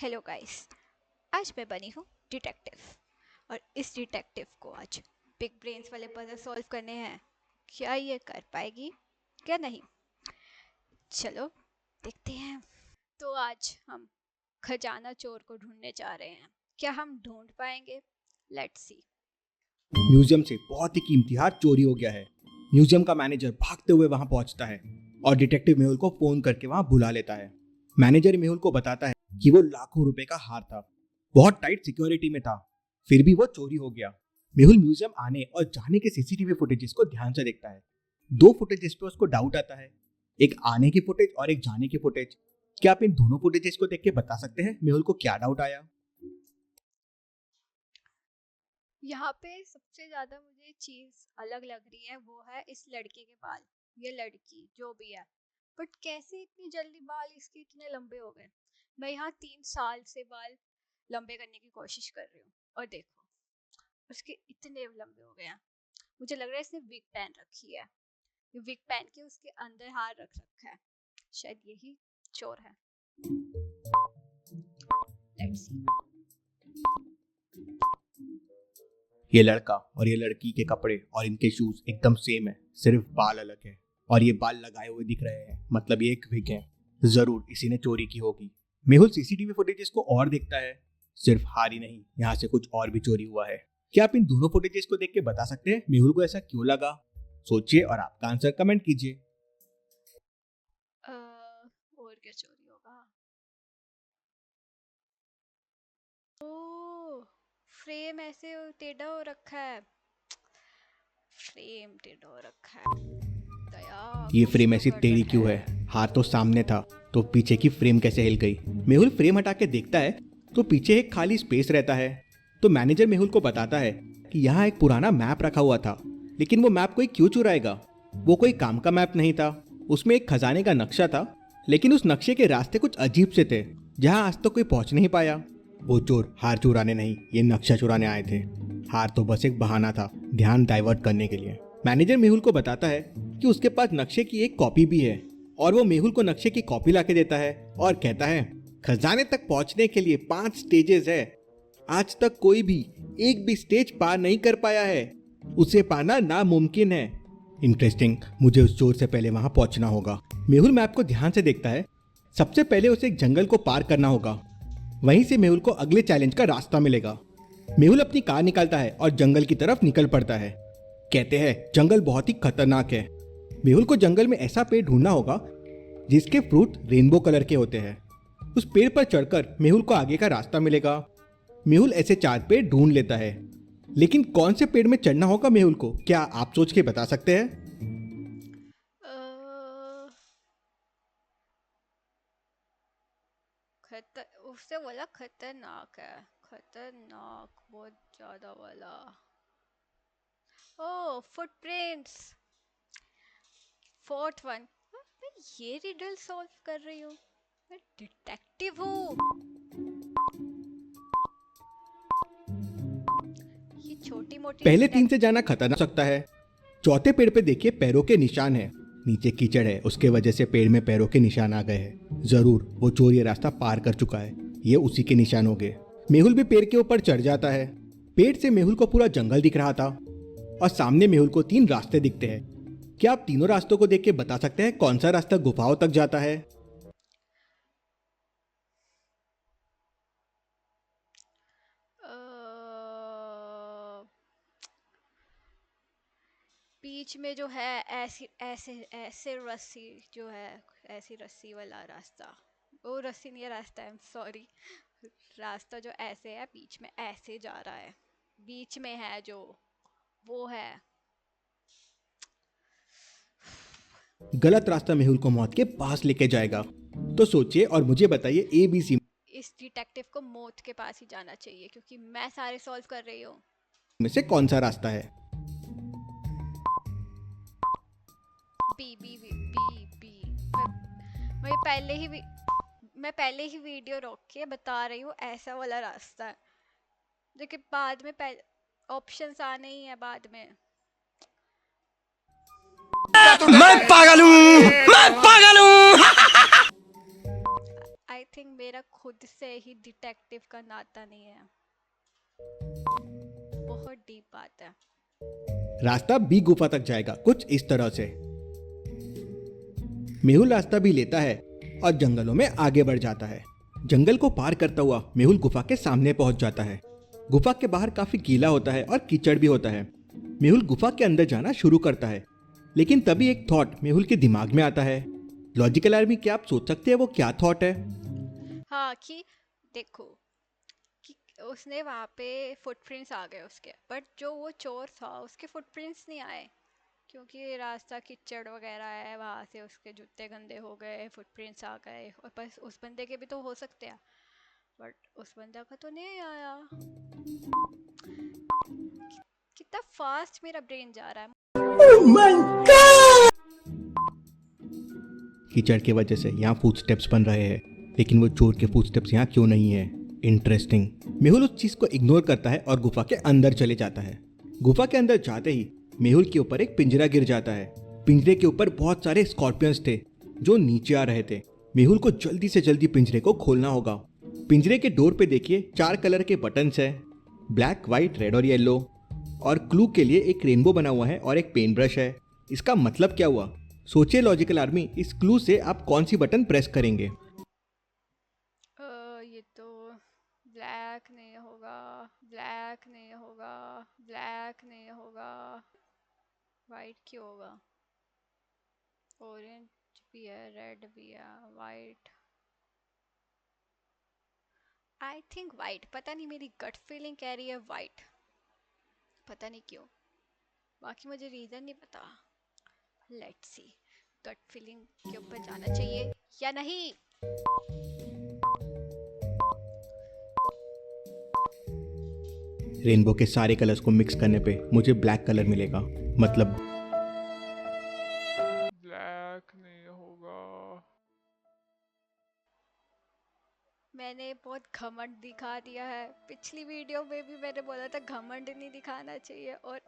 Hello guys. आज मैं बनी हूँ डिटेक्टिव और इस डिटेक्टिव को आज बिग ब्रेन्स वाले पजल सॉल्व करने हैं। क्या ये कर पाएगी क्या नहीं, चलो देखते हैं। तो आज हम खजाना चोर को ढूंढने जा रहे हैं। क्या हम ढूंढ पाएंगे? Let's see. म्यूजियम से बहुत ही कीमती हार चोरी हो गया है। म्यूजियम का मैनेजर भागते हुए वहां पहुंचता है और डिटेक्टिव मेहुल को फोन करके वहां बुला लेता है। मैनेजर मेहुल को बताता है कि वो लाखों रुपए का हार था, बहुत टाइट सिक्योरिटी में था, फिर भी वो चोरी हो गया। मेहुल म्यूजियम आने और जाने के सीसीटीवी फुटेजेस को ध्यान से देखता है। दो फुटेजेस पे उसको डाउट आता है, एक आने की फुटेज और एक जाने की फुटेज। क्या आप इन दोनों फुटेजेस को देख के बता सकते हैं मेहुल को क्या डाउट आया? यहाँ पे सबसे ज्यादा मुझे चीज अलग लग रही है, वो है इस लड़के के बाल। ये लड़की जो भी है, बट कैसे इतनी जल्दी बाल इसके इतने लंबे हो गए? मैं यहाँ 3 साल से बाल लंबे करने की कोशिश कर रही हूँ और देखो उसके इतने लंबे हो गए हैं। मुझे लग रहा है इसने विग पहन रखी है। ये विग पहन के उसके अंदर हार रख रखा है। शायद यही चोर है। Let's see. ये लड़का और ये लड़की के कपड़े और इनके शूज एकदम सेम है, सिर्फ बाल अलग है। और ये बाल लगाए हुए दिख रहे हैं, मतलब ये एक विग है। जरूर इसी ने चोरी की होगी। मेहुल सीसीटीवी फुटेजेस को और देखता है, सिर्फ हार ही नहीं, यहाँ से कुछ और भी चोरी हुआ है। क्या आप इन दोनों फुटेजेस को देख के बता सकते हैं मेहुल को ऐसा क्यों लगा? सोचिए और आपका आंसर कमेंट कीजिए। और क्या चोरी होगा? ओ, फ्रेम ऐसे टेढ़ा हो रखा है। फ्रेम टेढ़ा हो रखा है। दया, ये कुछ फ्रेम तो ऐसी टेढ़ी गड़बड़ क्यों है? है। हाथ तो सामने था, तो पीछे की फ्रेम कैसे हिल गई? मेहुल फ्रेम हटा के देखता है तो पीछे एक खाली स्पेस रहता है। तो मैनेजर मेहुल को बताता है कि यहाँ एक पुराना मैप रखा हुआ था, लेकिन वो मैप कोई क्यों चुराएगा? वो कोई काम का मैप नहीं था। उसमें एक खजाने का नक्शा था, लेकिन उस नक्शे के रास्ते कुछ अजीब से थे, जहाँ आज तक कोई पहुंच नहीं पाया। वो चोर हार चुराने नहीं, ये नक्शा चुराने आए थे। हार तो बस एक बहाना था, ध्यान डाइवर्ट करने के लिए। मैनेजर मेहुल को बताता है कि उसके पास नक्शे की एक कॉपी भी है, और वो मेहुल को नक्शे की कॉपी लाके देता है और कहता है, खजाने तक पहुंचने के लिए 5 स्टेजेस है। आज तक कोई भी एक भी स्टेज पार नहीं कर पाया है, उसे पाना नामुमकिन है। इंटरेस्टिंग, मुझे उस चोर से पहले वहां पहुंचना होगा। मेहुल मैप को ध्यान से देखता है। सबसे पहले उसे एक जंगल को पार करना होगा, वहीं से मेहुल को अगले चैलेंज का रास्ता मिलेगा। मेहुल अपनी कार निकालता है और जंगल की तरफ निकल पड़ता है। कहते हैं जंगल बहुत ही खतरनाक है। मेहुल को जंगल में ऐसा पेड़ ढूंढना होगा जिसके फ्रूट रेनबो कलर के होते हैं। उस पेड़ पर चढ़कर मेहुल को आगे का रास्ता मिलेगा। मेहुल ऐसे 4 पेड़ ढूंढ लेता है, लेकिन कौन से पेड़ में चढ़ना होगा मेहुल को, क्या आप सोच के बता सकते हैं? उससे बोला खतरनाक है। खतरनाक बहुत ज्यादा वाला। ओ, फुटप्रिंट्स। Fourth one. मैं ये रिडल सॉल्व कर रही हूँ। मैं डिटेक्टिव हूँ। ये छोटी मोटी पहले 3 से डिटेक्टिव। जाना खतरनाक हो सकता है। चौथे पेड़ पे देखिए पैरों के निशान है, नीचे कीचड़ है, उसके वजह से पेड़ में पैरों के निशान आ गए हैं। जरूर वो चोर ये रास्ता पार कर चुका है, ये उसी के निशान हो गए। मेहुल भी पेड़ के ऊपर चढ़ जाता है। पेड़ से मेहुल को पूरा जंगल दिख रहा था और सामने मेहुल को 3 रास्ते दिखते हैं। क्या आप तीनों रास्तों को देख के बता सकते हैं कौन सा रास्ता गुफाओं तक जाता है? बीच में जो है ऐसी ऐसे ऐसे रस्सी जो है, ऐसी रस्सी वाला रास्ता। वो रस्सी नहीं है, रास्ता, आई एम सॉरी। रास्ता जो ऐसे है, बीच में ऐसे जा रहा है, बीच में है जो, वो है। गलत रास्ता मेहुल को मौत के पास लेके जाएगा। तो सोचिए और मुझे बताइए ABC इस डिटेक्टिव को मौत के पास ही जाना चाहिए, क्योंकि मैं सारे सॉल्व कर रही हूँ। में से कौन सा रास्ता है? B B B B B. मैं पहले ही मैं पहले ही वीडियो रोक के बता रही हूँ, ऐसा वाला रास्ता है। लेकिन बाद में ऑप्शंस आने ही है बाद में। मैं पागल हूँ, मैं पागल हूँ। आई आई थिंक मेरा खुद से ही डिटेक्टिव का नाता नहीं है। बहुत डीप बात है। रास्ता बी गुफा तक जाएगा कुछ इस तरह से। मेहुल रास्ता भी लेता है और जंगलों में आगे बढ़ जाता है। जंगल को पार करता हुआ मेहुल गुफा के सामने पहुंच जाता है। गुफा के बाहर काफी गीला होता है और कीचड़ भी होता है। मेहुल गुफा के अंदर जाना शुरू करता है, लेकिन तभी एक थॉट मेहुल के दिमाग में आता है। लॉजिकल आर्मी, क्या आप सोच सकते हैं वो क्या थॉट है? हाँ कि देखो कि उसने वहाँ पे फुटप्रिंट्स आ गए उसके, बट जो वो चोर था उसके फुटप्रिंट्स नहीं आए, क्योंकि रास्ता कीचड़ वगैरह है, वहाँ से उसके जूते गंदे हो गए, फुटप्रिंट्स आ गए, और बस उस बंदे के भी तो हो सकते हैं, बट उस बंदा का तो नहीं आया। कितना फास्ट मेरा ब्रेन जा रहा है। कीचड़ की वजह से यहाँ फुटस्टेप्स बन रहे हैं, लेकिन वो चोर के फुटस्टेप्स यहाँ क्यों नहीं है? इंटरेस्टिंग। मेहुल उस चीज को इग्नोर करता है और गुफा के अंदर चले जाता है। गुफा के अंदर जाते ही मेहुल के ऊपर एक पिंजरा गिर जाता है। पिंजरे के ऊपर बहुत सारे स्कॉर्पियंस थे जो नीचे आ रहे थे। मेहुल को जल्दी से जल्दी पिंजरे को खोलना होगा। पिंजरे के डोर पे देखिए 4 कलर के बटन्स है, ब्लैक, व्हाइट, रेड और येलो। और क्लू के लिए एक रेनबो बना हुआ है और एक पेन ब्रश है। इसका मतलब क्या हुआ? सोचिए लॉजिकल आर्मी, इस क्लू से आप कौन सी बटन प्रेस करेंगे? ये तो ब्लैक नहीं होगा, ब्लैक नहीं होगा, ब्लैक नहीं होगा, वाइट क्यों होगा? ऑरेंज भी है, रेड भी है, वाइट। आई थिंक वाइट, पता नहीं मेरी गट फीलिंग कह रही है वाइट, पता नहीं क्यों, बाकी मुझे रीजन नहीं पता। लेट्स सी, गट फीलिंग के ऊपर जाना चाहिए या नहीं। रेनबो के सारे कलर्स को मिक्स करने पे मुझे ब्लैक कलर मिलेगा, मतलब ब्लैक नहीं होगा। मैंने बहुत घमंड दिखा दिया है, पिछली वीडियो में भी मैंने बोला था घमंड नहीं दिखाना चाहिए, और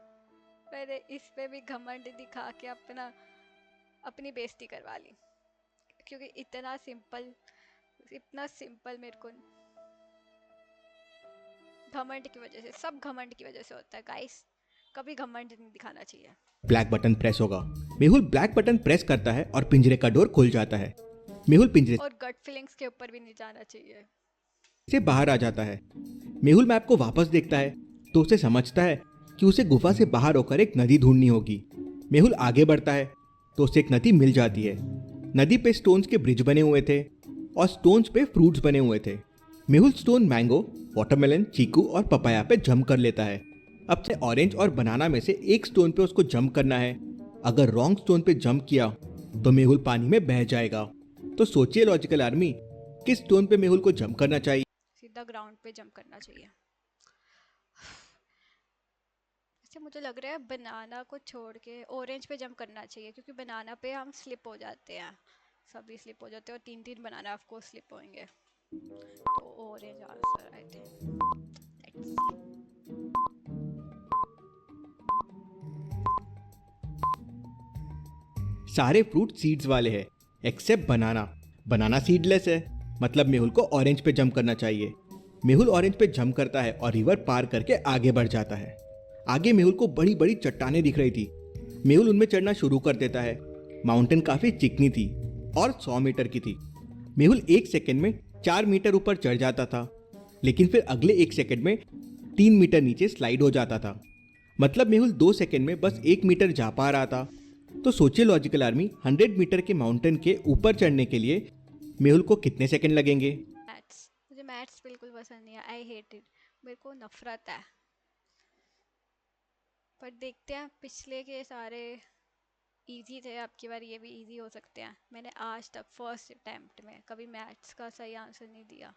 मैंने इस पे भी घमंड दिखा के अपनी बेइज्जती करवा ली, क्योंकि इतना सिंपल मेरे को घमंड की वजह से, सब घमंड की वजह से होता है गाइस, कभी घमंड नहीं दिखाना चाहिए। ब्लैक बटन प्रेस होगा। मेहुल ब्लैक बटन प्रेस करता है और पिंजरे का डोर खुल जाता है। मेहुल पिंजरे और गट फीलिंग्स के ऊपर भी नहीं जाना चाहिए। से बाहर आ जाता है। मेहुल मैप को वापस देखता है तो उसे समझता है कि उसे गुफा से बाहर होकर एक नदी ढूंढनी होगी। मेहुल आगे बढ़ता है तो उसे एक नदी मिल जाती है। नदी पे स्टोन्स के ब्रिज बने हुए थे और स्टोन्स पे फ्रूट्स बने हुए थे। मेहुल स्टोन मैंगो, वाटरमेलन, चीकू और पपाया पे जंप कर लेता है। अब से ऑरेंज और बनाना में से एक स्टोन पे उसको जंप करना है। अगर रॉन्ग स्टोन पे जंप किया तो मेहुल पानी में बह जाएगा। तो सोचिए लॉजिकल आर्मी, किस स्टोन पे मेहुल को जंप करना चाहिए? सीधा ग्राउंड पे जंप करना चाहिए। ऐसे मुझे लग रहा है बनाना को छोड़ के ऑरेंज पे जंप करना चाहिए, क्योंकि बनाना पे हम स्लिप हो जाते हैं, सभी स्लिप हो जाते हैं, और 3 3 बनाना ऑफ कोर्स स्लिप होंगे, तो orange answer I think. Let's see. सारे फ्रूट सीड्स वाले हैं एक्सेप्ट बनाना। बनाना सीडलेस है, मतलब मेहुल को ऑरेंज पे जंप करना चाहिए। मेहुल ऑरेंज पे जंप करता है और रिवर पार करके आगे बढ़ जाता है। आगे मेहुल को बड़ी बड़ी चट्टानें दिख रही थी। मेहुल उनमें चढ़ना शुरू कर देता है। माउंटेन काफी चिकनी थी और 100 मीटर की थी। मेहुल 1 सेकंड में 4 मीटर ऊपर चढ़ जाता था, लेकिन फिर अगले 1 सेकंड में 3 मीटर नीचे स्लाइड हो जाता था। मतलब मेहुल 2 सेकंड में बस 1 मीटर जा पा रहा था। तो सोचिए लॉजिकल आर्मी, 100 मीटर के माउंटेन के ऊपर चढ़ने के लिए मेहुल को कितने सेकंड लगेंगे? मैथ्स, मुझे मैथ्स बिल्कुल पसंद नहीं है, आई हेट इट, मेरे को नफरत है। पर देखते हैं, पिछले के सारे इजी थे, अब की बार ये भी इजी हो सकते हैं। मैंने आज तक फर्स्ट अटेम्प्ट में कभी मैथ्स का सही आंसर नहीं दिया,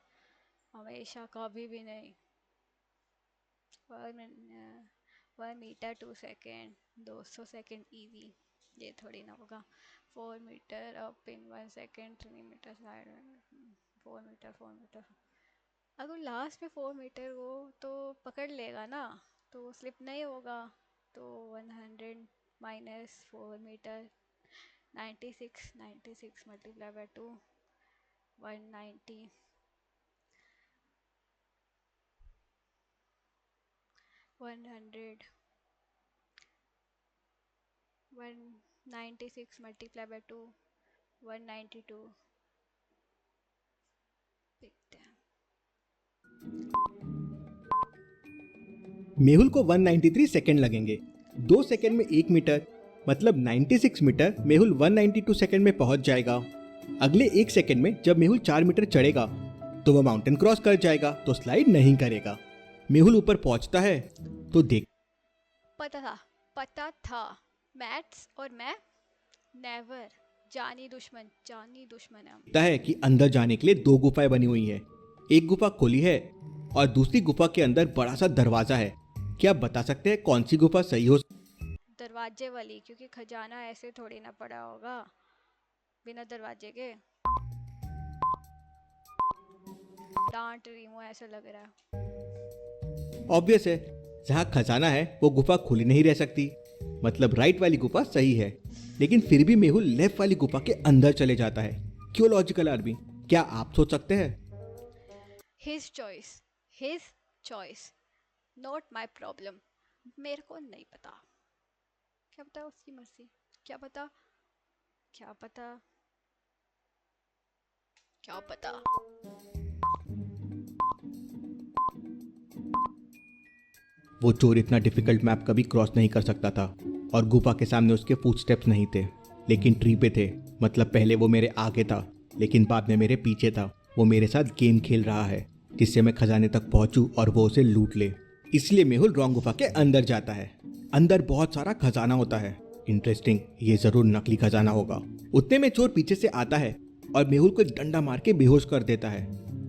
हमेशा, कभी भी नहीं। 1 मीटर 2 सेकेंड, 200 सेकेंड इजी, ये थोड़ी ना होगा। 4 metre up in 1 second, 3 metre side, 4 metre 4 metre. अगर लास्ट में 4 मीटर हो तो पकड़ लेगा ना, तो स्लिप नहीं होगा। तो 100 -4 metre, 96, 96 multiply by 2, 190, 100, 196 multiply by 2, 192। देखते हैं। मेहुल को 193 सेकंड लगेंगे। 2 सेकंड में 1 मीटर मतलब 96 मीटर मेहुल 192 सेकंड में पहुंच जाएगा। अगले 1 सेकंड में जब मेहुल 4 मीटर चढ़ेगा तो वह माउंटेन क्रॉस कर जाएगा, तो स्लाइड नहीं करेगा। मेहुल ऊपर पहुंचता है तो पता था। मैथ्स और मैं नेवर। जानी दुश्मन है हम। देखता है कि अंदर जाने के लिए 2 गुफाएं बनी हुई है। एक गुफा खुली है और दूसरी गुफा के अंदर बड़ा सा दरवाजा है। क्या आप बता सकते हैं कौन सी गुफा सही हो? दरवाजे वाली, क्योंकि खजाना ऐसे थोड़ी ना पड़ा होगा बिना दरवाजे के। डांट रही हूँ ऐसा लग रहा है। ऑब्वियस है, जहाँ खजाना है वो गुफा खुली नहीं रह सकती, मतलब राइट वाली गुफा सही है। लेकिन फिर भी मेहुल लेफ्ट वाली गुफा के अंदर चले जाता है। क्यों लॉजिकल आर्मी? क्या आप सोच सकते हैं? His choice, not my problem. मेरे को नहीं पता, क्या पता उसकी मर्जी। क्या पता क्या पता क्या पता। वो चोर इतना डिफिकल्ट मैप कभी क्रॉस नहीं कर सकता था और गुफा के सामने उसके फुटस्टेप्स नहीं थे, लेकिन ट्री पे थे। मतलब पहले वो मेरे आगे था लेकिन बाद में मेरे पीछे था। वो मेरे साथ गेम खेल रहा है जिससे मैं खजाने तक पहुंचूं और वो उसे लूट ले। इसलिए मेहुल रॉन्ग गुफा के अंदर जाता है। अंदर बहुत सारा खजाना होता है। इंटरेस्टिंग, ये जरूर नकली खजाना होगा। उतने में चोर पीछे से आता है और मेहुल को एक डंडा मार के बेहोश कर देता है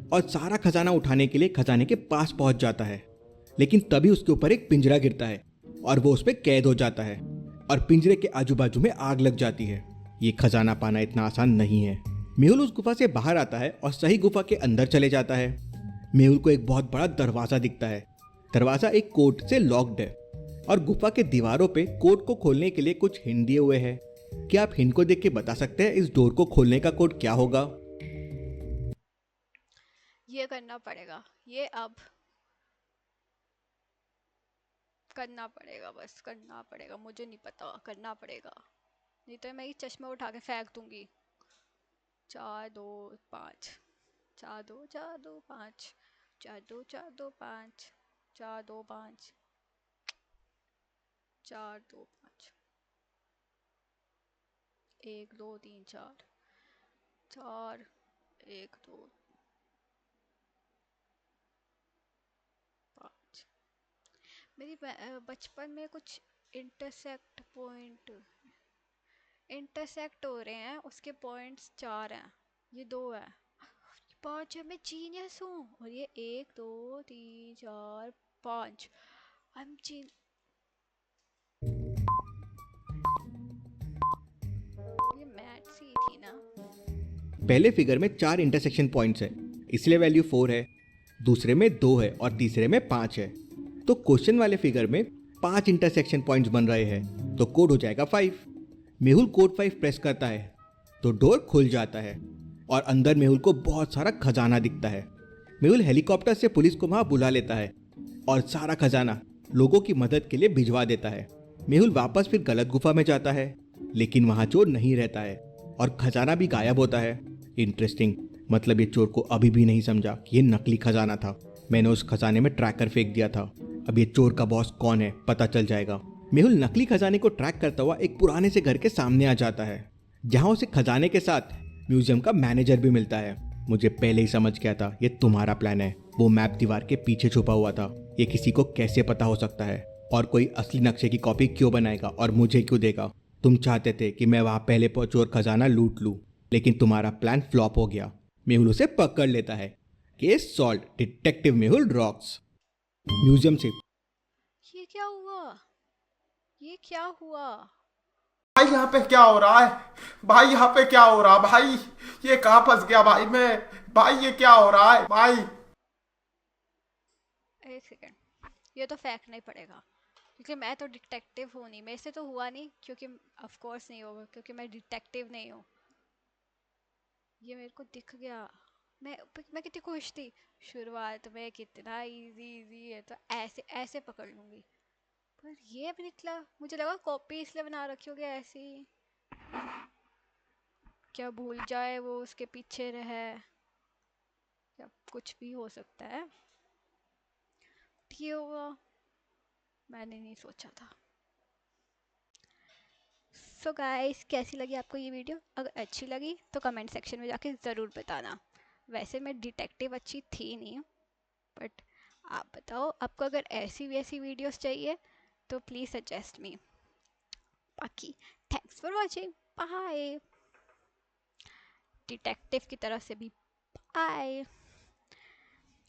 और सारा खजाना उठाने के लिए खजाने के पास पहुंच जाता है। लेकिन तभी उसके ऊपर एक पिंजरा गिरता है और वो उस पर कैद हो जाता है और पिंजरे के आजू बाजू में आग लग जाती है। ये खजाना पाना इतना आसान नहीं है। मेहुल उस गुफा से बाहर आता है और सही गुफा के अंदर चले जाता है। मेहुल को एक बहुत बड़ा दरवाजा दिखता है। दरवाजा एक कोड से लॉक्ड है और गुफा के दीवारों पे कोड को खोलने के लिए कुछ हिंट दिए हुए हैं। क्या आप हिंट को देख के बता सकते हैं इस डोर को खोलने का कोड क्या होगा? ये करना पड़ेगा, ये अब करना पड़ेगा, बस करना पड़ेगा। मुझे नहीं पता, करना पड़ेगा, नहीं तो मैं ये चश्मा उठा के फेंक दूंगी। 4 2 5, 4 2 4 2 5, 4 2 4 2 5, 4 2 5, 4 2 5, 1 2 3 4, 4 1 2 5। मेरी बचपन में कुछ इंटरसेक्ट हो रहे हैं, उसके पॉइंट्स 4 हैं, ये 2 है, 5 है। मैं जीनियस हूँ। और ये 1 2 3 4 5। आई एम जीन ये मैथ्स ही थी ना। पहले फिगर में 4 इंटरसेक्शन पॉइंट्स है, इसलिए वैल्यू 4 है। दूसरे में 2 है और तीसरे में 5 है। तो क्वेश्चन वाले फिगर में 5 इंटरसेक्शन पॉइंट्स बन रहे हैं, तो कोड हो जाएगा 5। मेहुल कोड 5 प्रेस करता है तो डोर खुल जाता है और अंदर मेहुल को बहुत सारा खजाना दिखता है। मेहुल हेलीकॉप्टर से पुलिस को वहां बुला लेता है और सारा खजाना लोगों की मदद के लिए भिजवा देता है। मेहुल वापस फिर गलत गुफा में जाता है, लेकिन वहां चोर नहीं रहता है और खजाना भी गायब होता है। इंटरेस्टिंग, मतलब ये चोर को अभी भी नहीं समझा कि ये नकली खजाना था। मैंने उस खजाने में ट्रैकर फेंक दिया था। अब ये चोर का बॉस कौन है पता चल जाएगा। मेहुल नकली खजाने को ट्रैक करता हुआ एक पुराने से घर के सामने आ जाता है, जहां उसे खजाने के साथ म्यूजियम का मैनेजर भी मिलता है। मुझे पहले ही समझ गया था ये तुम्हारा प्लान है। वो मैप दीवार के पीछे छुपा हुआ था। ये किसी को कैसे पता हो सकता है? और कोई असली नक्शे की कॉपी क्यों बनाएगा और मुझे क्यों देगा? तुम चाहते थे कि मैं वहां पहले पहुंचूं और खजाना लूट लूं, लेकिन तुम्हारा प्लान फ्लॉप हो गया। मेहुल उसे पकड़ लेता है। Case solve, detective Mehul rocks. Museum से ये क्या हुआ? ये क्या हुआ? भाई यहाँ पे क्या हो रहा है? भाई यहाँ पे क्या हो रहा है भाई? ये कहाँ फंस गया भाई मैं? भाई ये क्या हो रहा है भाई? एक सेकेंड, ये तो फेंकना ही पड़ेगा, क्योंकि मैं तो डिटेक्टिव हूँ नहीं। मेरे से तो हुआ नहीं, क्योंकि ऑफ कोर्स नहीं होगा, क्योंकि मैं डिटेक्टिव नहीं हूँ। ये मेरे को दिख गया। मैं कितनी खुश थी। शुरुआत में कितना इजी इजी है, तो ऐसे ऐसे पकड़ लूंगी। पर ये भी निकला, मुझे लगा कॉपी इसलिए बना रखी होगी ऐसी। क्या भूल जाए वो उसके पीछे रहे, क्या कुछ भी हो सकता है। ये होगा, मैंने नहीं सोचा था। सो गाइस, कैसी लगी आपको ये वीडियो? अगर अच्छी लगी तो कमेंट सेक्शन में जाके ज़रूर बताना। वैसे मैं डिटेक्टिव अच्छी थी नहीं, बट आप बताओ, आपको अगर ऐसी वैसी वीडियोस चाहिए तो प्लीज़ सजेस्ट मी। बाकी thanks for watching, bye. Detective की तरफ से भी बाय।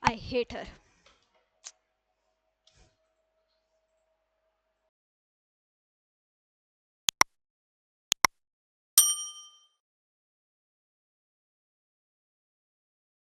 I hate her.